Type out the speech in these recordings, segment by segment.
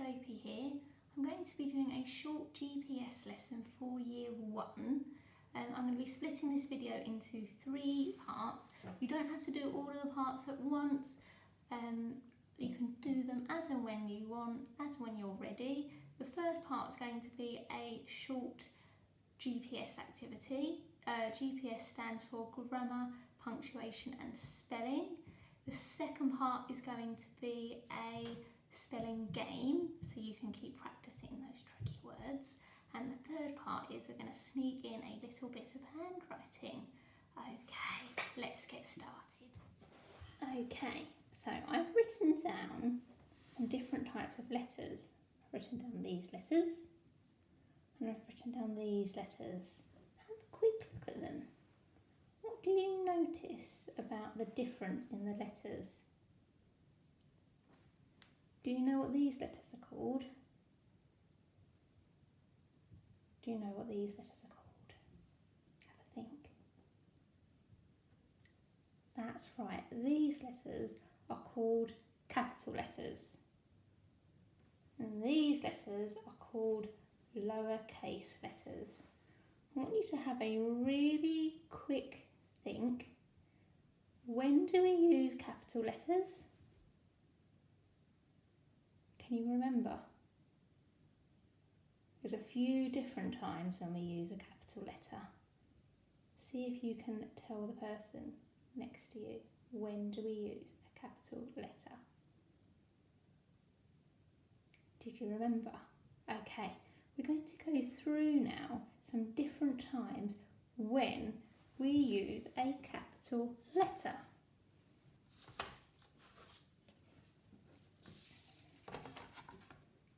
Gopi here. I'm going to be doing a short GPS lesson for year 1. I'm going to be splitting this video into 3 parts. You don't have to do all of the parts at once. You can do them as and when you want, as when you're ready. The first part is going to be a short GPS activity. GPS stands for grammar, punctuation and spelling. The second part is going to be a spelling game, so you can keep practicing those tricky words. And the third part is we're going to sneak in a little bit of handwriting. Okay, let's get started. Okay, so I've written down some different types of letters. I've written down these letters, and I've written down these letters. Have a quick look at them. What do you notice about the difference in the letters? Do you know what these letters are called? Do you know what these letters are called? Have a think. That's right, these letters are called capital letters. And these letters are called lowercase letters. I want you to have a really quick think. When do we use capital letters? Can you remember? There's a few different times when we use a capital letter. See if you can tell the person next to you, when do we use a capital letter? Did you remember? Okay, we're going to go through now some different times when we use a capital letter.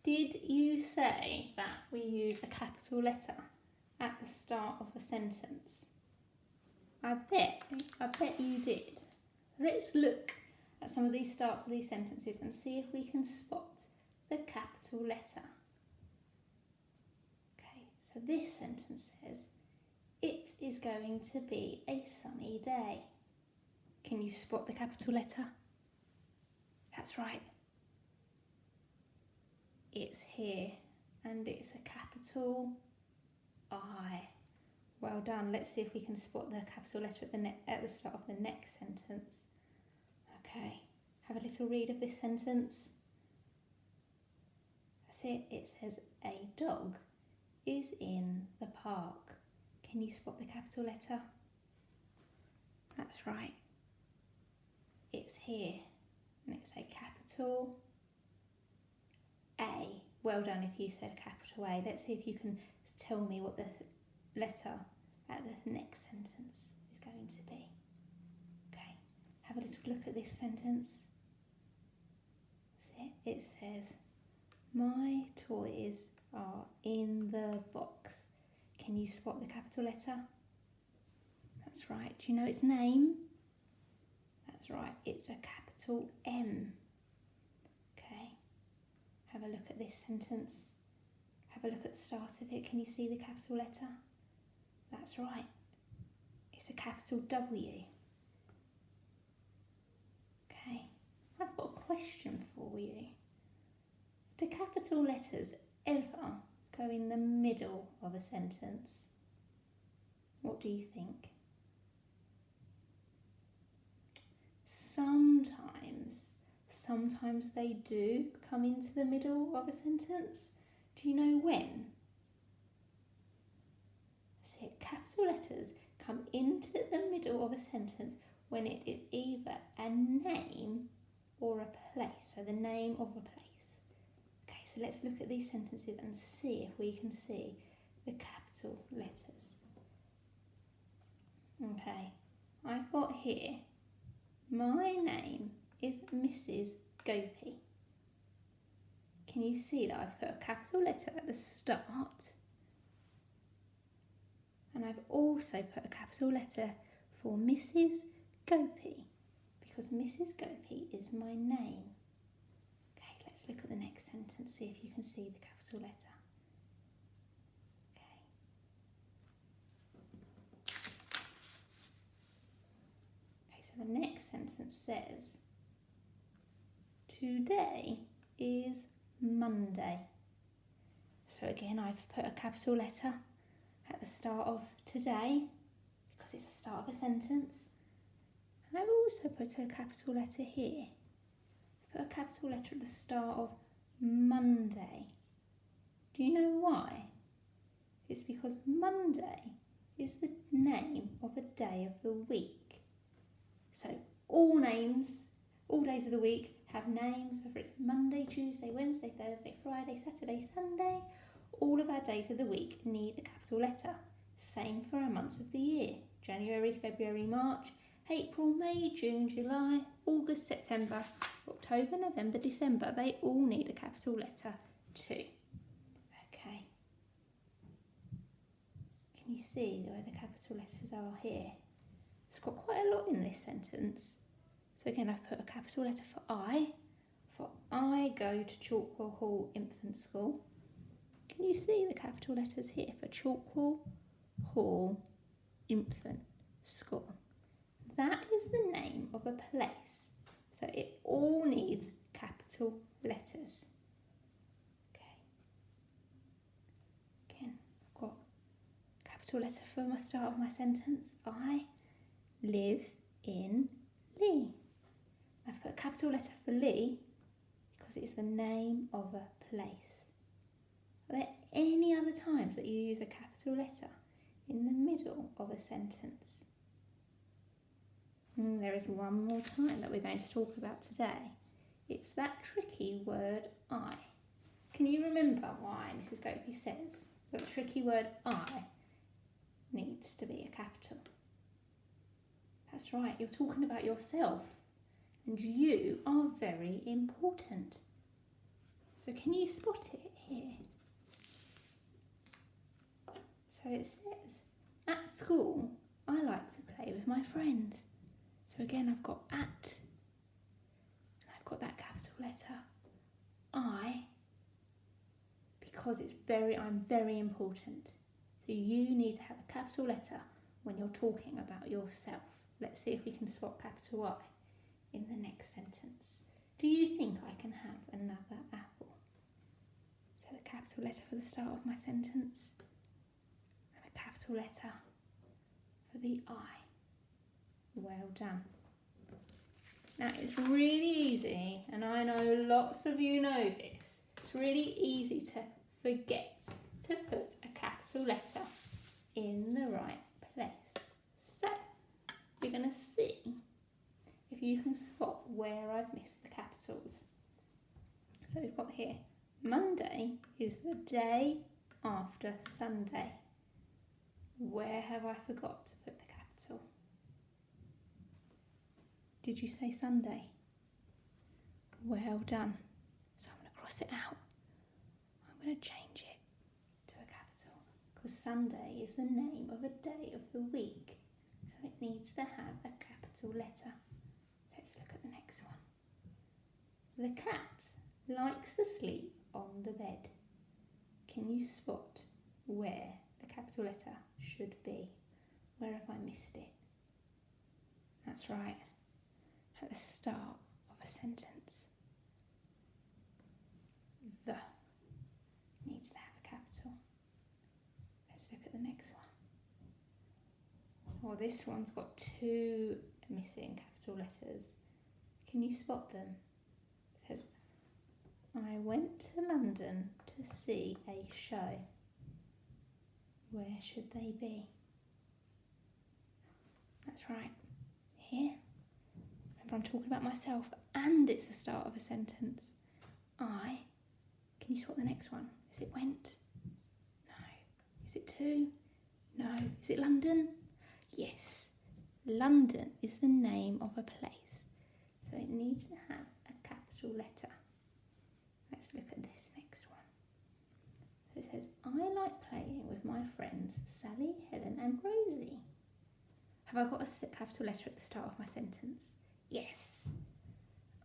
Did you say that we use a capital letter at the start of a sentence? I bet you did. Let's look at some of these starts of these sentences and see if we can spot the capital letter. Okay, so this sentence says, it is going to be a sunny day. Can you spot the capital letter? That's right. It's here, and it's a capital I. Well done. Let's see if we can spot the capital letter at the start of the next sentence. Okay, have a little read of this sentence. That's it. It says, a dog is in the park. Can you spot the capital letter? That's right. It's here, and it's a capital A. Well done if you said capital A. Let's see if you can tell me what the letter at the next sentence is going to be. Okay, have a little look at this sentence. It says, my toys are in the box. Can you spot the capital letter? That's right. Do you know its name? That's right. It's a capital M. Okay. Have a look at this sentence. Have a look at the start of it. Can you see the capital letter? That's right. It's a capital W. Okay. I've got a question for you. Do capital letters ever go in the middle of a sentence? What do you think? Sometimes they do come into the middle of a sentence. Do you know when? See, capital letters come into the middle of a sentence when it is either a name or a place. So the name of a place. Okay, so let's look at these sentences and see if we can see the capital letters. Okay, I've got here, my name is Mrs. Gopi. Can you see that I've put a capital letter at the start? And I've also put a capital letter for Mrs. Gopi, because Mrs. Gopi is my name. Okay, let's look at the next sentence, see if you can see the capital letter. Okay, so the next sentence says, today is Monday. So again, I've put a capital letter at the start of today because it's the start of a sentence. And I've also put a capital letter here. Put a capital letter at the start of Monday. Do you know why? It's because Monday is the name of a day of the week. So all days of the week have names, whether it's Monday, Tuesday, Wednesday, Thursday, Friday, Saturday, Sunday. All of our days of the week need a capital letter. Same for our months of the year. January, February, March, April, May, June, July, August, September, October, November, December. They all need a capital letter too. Okay. Can you see where the capital letters are here? It's got quite a lot in this sentence. So again, I've put a capital letter for I go to Chalkwell Hall Infant School. Can you see the capital letters here for Chalkwell Hall Infant School? That is the name of a place. So it all needs capital letters. Okay. Again, I've got a capital letter for the start of my sentence. I live in Lee. I've put a capital letter for Lee because it's the name of a place. Are there any other times that you use a capital letter in the middle of a sentence? There is one more time that we're going to talk about today. It's that tricky word I. Can you remember why Mrs. Gopi says that the tricky word I needs to be a capital? That's right, you're talking about yourself. And you are very important. So can you spot it here? So it says, at school, I like to play with my friends. So again, I've got at, I've got that capital letter I, because I'm very important. So you need to have a capital letter when you're talking about yourself. Let's see if we can spot capital I in the next sentence. Do you think I can have another apple? So the capital letter for the start of my sentence and a capital letter for the I. Well done. Now it's really easy, and I know lots of you know this, it's really easy to forget to put a capital letter in the right place. So we're going to see if you can spot where I've missed the capitals. So we've got here, Monday is the day after Sunday. Where have I forgot to put the capital? Did you say Sunday? Well done. So I'm going to cross it out. I'm going to change it to a capital because Sunday is the name of a day of the week. So it needs to have a capital letter. Let's look at the next one. The cat likes to sleep on the bed. Can you spot where the capital letter should be? Where have I missed it? That's right, at the start of a sentence. The needs to have a capital. Let's look at the next one. Well, this one's got two missing capital letters. Can you spot them? It says, I went to London to see a show. Where should they be? That's right, here. Remember, I'm talking about myself and it's the start of a sentence. I. Can you spot the next one? Is it went? No. Is it to? No. Is it London? Yes. London is the name of a place. So it needs to have a capital letter. Let's look at this next one. So it says, I like playing with my friends Sally, Helen and Rosie. Have I got a capital letter at the start of my sentence? Yes.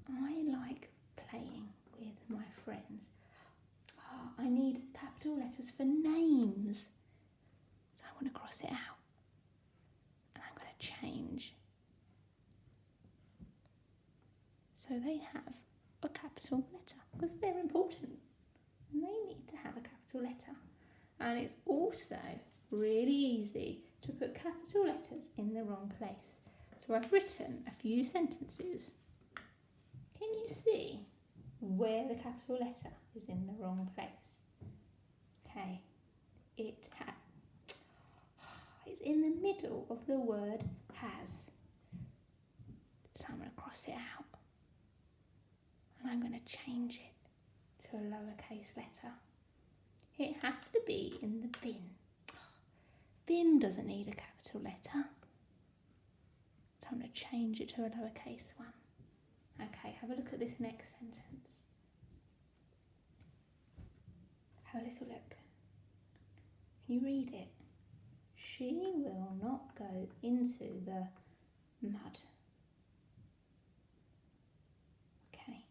I like playing with my friends. I need capital letters for names. So I'm going to cross it out. And I'm going to change. So they have a capital letter because they're important and they need to have a capital letter. And it's also really easy to put capital letters in the wrong place. So I've written a few sentences. Can you see where the capital letter is in the wrong place? Okay, it's in the middle of the word has. So I'm going to cross it out and I'm going to change it to a lowercase letter. It has to be in the bin. Bin doesn't need a capital letter. So I'm going to change it to a lowercase one. Okay, have a look at this next sentence. Have a little look. Can you read it? She will not go into the mud. Okay.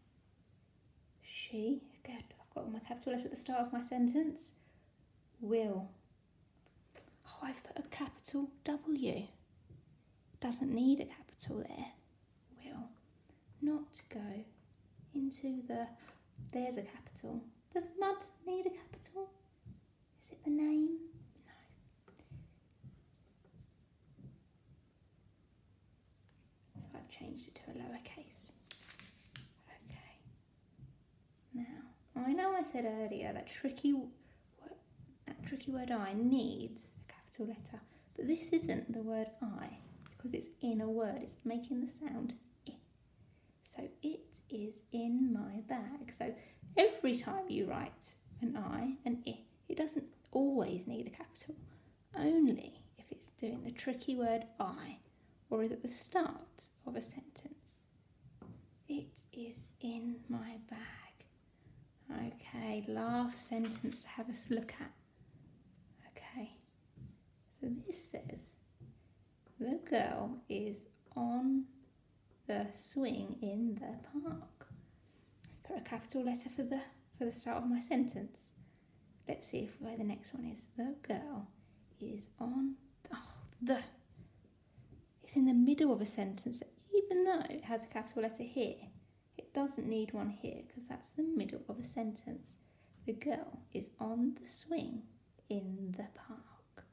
She, good, I've got my capital letter at the start of my sentence. Will. Oh, I've put a capital W. Doesn't need a capital there. Will not go into the, there's a capital. Does mud need a capital? Is it the name? No. So I've changed it to a lowercase. Okay. Now, I know I said earlier that tricky word I needs a capital letter, but this isn't the word I because it's in a word. It's making the sound I. So it is in my bag. So every time you write an I and I, it doesn't always need a capital. Only if it's doing the tricky word I or is at the start of a sentence. It is in my bag. Okay, last sentence to have a look at. Okay, so this says the girl is on the swing in the park. Put a capital letter for the start of my sentence. Let's see where the next one is. The girl is on the. It's in the middle of a sentence. Even though it has a capital letter here, it doesn't need one here because that's the middle of a sentence. The girl is on the swing in the park.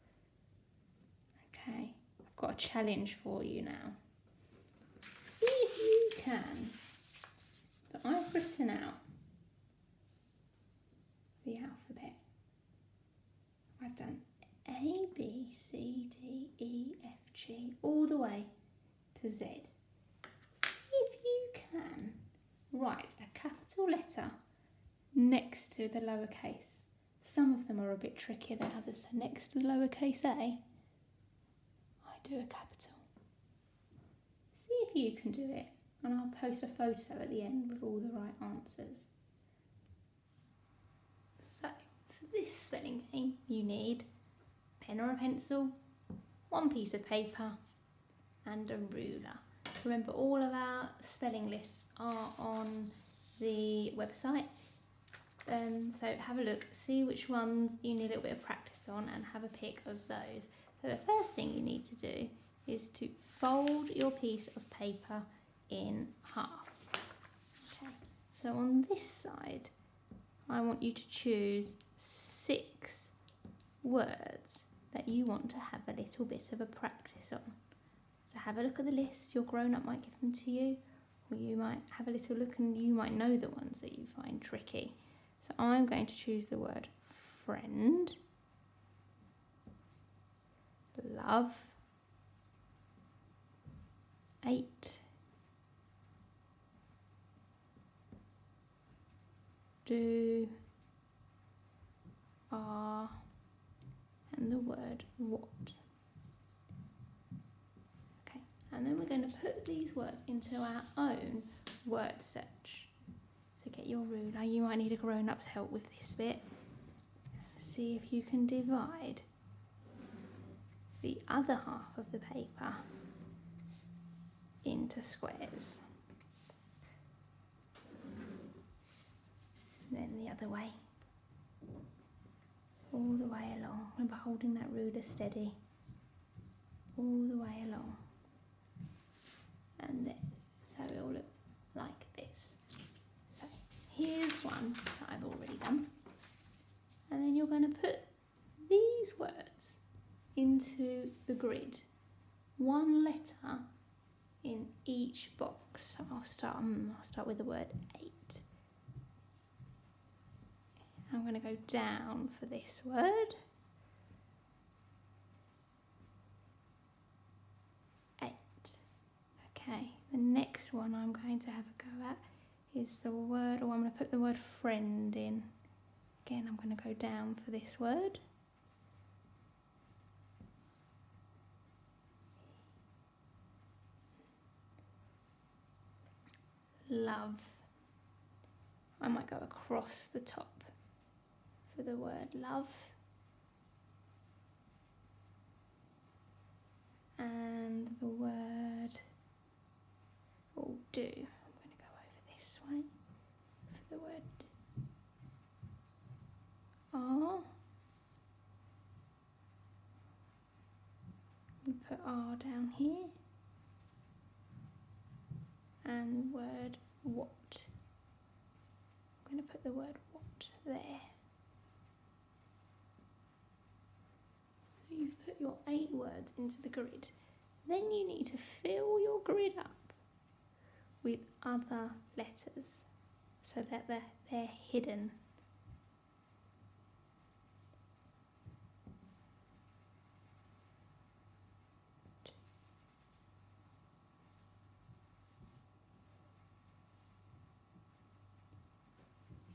Okay, I've got a challenge for you now. See if you can. But I've written out the alphabet. I've done A, B, C, D, E, F, G, all the way to Z. See if you can write a capital letter next to the lowercase. Some of them are a bit trickier than others. So next to the lowercase a, I do a capital. See if you can do it. And I'll post a photo at the end with all the right answers. So, for this spelling game, you need a pen or a pencil, one piece of paper, and a ruler. Remember, all of our spelling lists are on the website. So have a look, see which ones you need a little bit of practice on and have a pick of those. So the first thing you need to do is to fold your piece of paper in half. Okay, so on this side, I want you to choose 6 words that you want to have a little bit of a practice on. So have a look at the list. Your grown-up might give them to you, or you might have a little look and you might know the ones that you find tricky. So I'm going to choose the word friend, love, 8, do, are, and the word what. Okay, and then we're going to put these words into our own word search. So get your ruler, you might need a grown-up's help with this bit. See if you can divide the other half of the paper into squares. Then the other way. All the way along. Remember holding that ruler steady. All the way along. And then, so it will look like this. here's one that I've already done. And then you're going to put these words into the grid. One letter in each box. So I'll start with the word 8. I'm going to go down for this word. 8. Okay, the next one I'm going to have a go at is the word, or I'm going to put the word friend in. Again, I'm going to go down for this word. Love. I might go across the top for the word love. And the word will do. I'm going to go over this way for the word R. We put R down here. And the word what. I'm going to put the word what there. So you've put your 8 words into the grid. Then you need to fill your grid up with other letters so that they're hidden.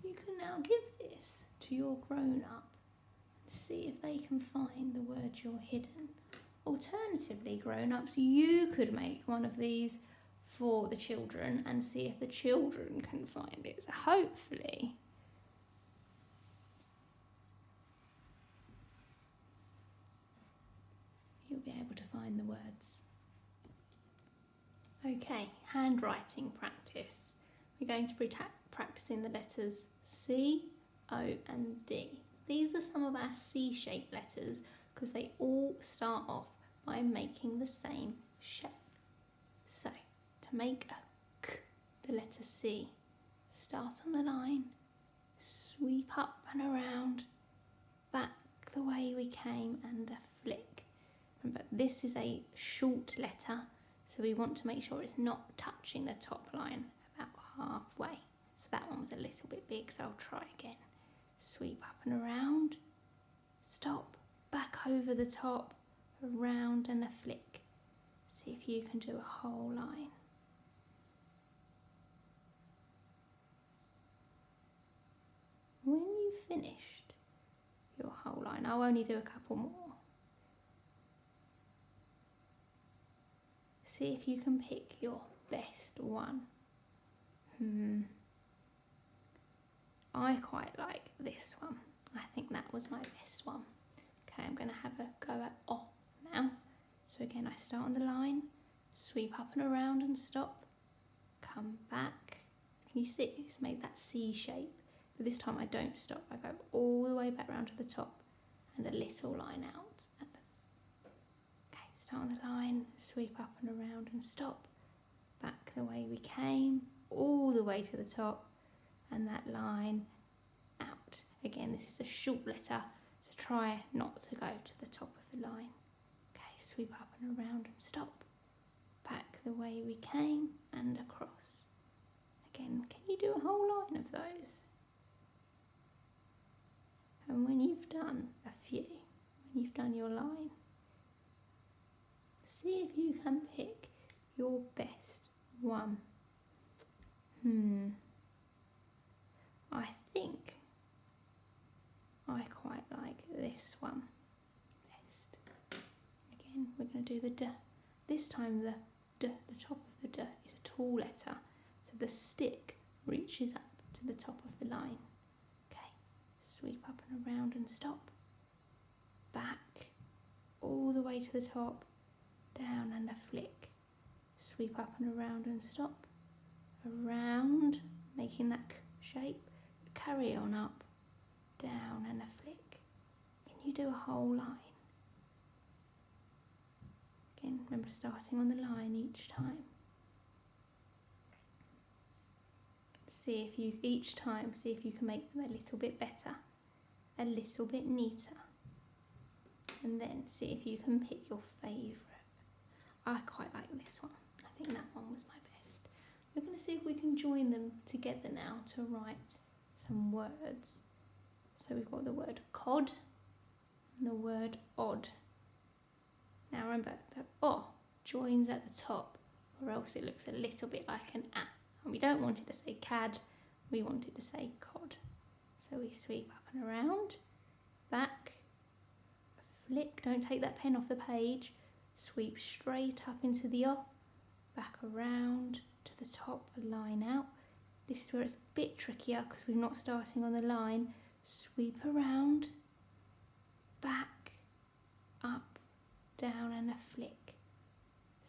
You can now give this to your grown-up and see if they can find the word you're hidden. Alternatively, grown-ups, you could make one of these for the children and see if the children can find it. So hopefully you'll be able to find the words. Okay, handwriting practice. We're going to be practicing the letters C, O and D. These are some of our C-shaped letters because they all start off by making the same shape. So, to make a K, the letter C, start on the line, sweep up and around, back the way we came and a flick. Remember, this is a short letter, so we want to make sure it's not touching the top line, about halfway. So that one was a little bit big, so I'll try again. Sweep up and around, stop, back over the top, around and a flick. See if you can do a whole line. When you've finished your whole line, I'll only do a couple more. See if you can pick your best one. I quite like this one. I think that was my best one. Okay, I'm going to have a go at O now. So again, I start on the line, sweep up and around and stop, come back. Can you see it's made that C shape? But this time I don't stop. I go all the way back round to the top and a little line out. Okay, start on the line, sweep up and around and stop, back the way we came, all the way to the top, and that line out. Again, this is a short letter, so try not to go to the top of the line. Okay, sweep up and around and stop, back the way we came and across. Again, can you do a whole line of those? And when you've done a few, when you've done your line, see if you can pick your best one. I think I quite like this one best. Again, we're going to do the D. This time the D, the top of the D is a tall letter, so the stick reaches up to the top of the line. Okay, sweep up and around and stop, back, all the way to the top, down and a flick, sweep up and around and stop, around, making that K shape, carry on up, down and a flick. Can you do a whole line? Again, remember starting on the line each time. see if you, each time, see if you can make them a little bit better, a little bit neater. And then see if you can pick your favourite. I quite like this one. I think that one was my best. We're going to see if we can join them together now to write some words. So we've got the word cod and the word odd. Now remember, the O joins at the top, or else it looks a little bit like an A. And we don't want it to say cad, we want it to say cod. So we sweep up and around, back, flick, don't take that pen off the page, sweep straight up into the O, back around to the top, line out. This is where it's a bit trickier because we're not starting on the line. Sweep around, back, up, down and a flick.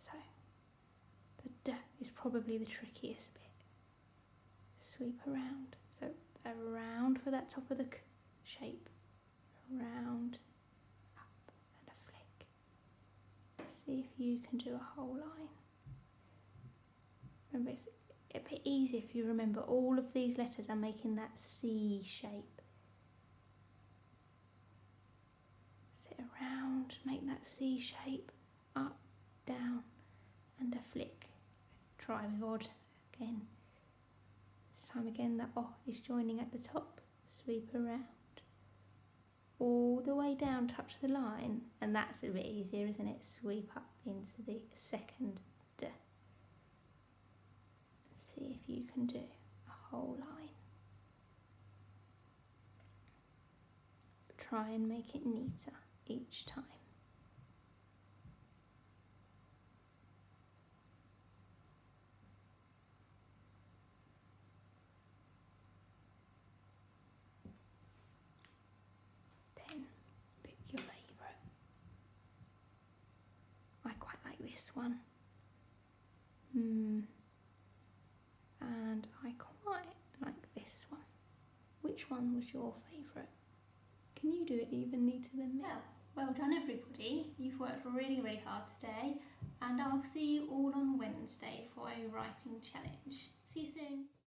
So the D is probably the trickiest bit. Sweep around, so around for that top of the K shape, around, up and a flick. See if you can do a whole line. Remember, it's a bit easier if you remember all of these letters are making that C shape. Sit around, make that C shape, up, down and a flick. Try with odd again. This time again the O is joining at the top, sweep around, all the way down, touch the line, and that's a bit easier, isn't it? Sweep up into the second D. See if you can do a whole line. Try and make it neater each time. Pen, pick your favourite. I quite like this one. And I quite like this one. Which one was your favourite? Can you do it even neater than me? Well done everybody. You've worked really, really hard today, and I'll see you all on Wednesday for a writing challenge. See you soon.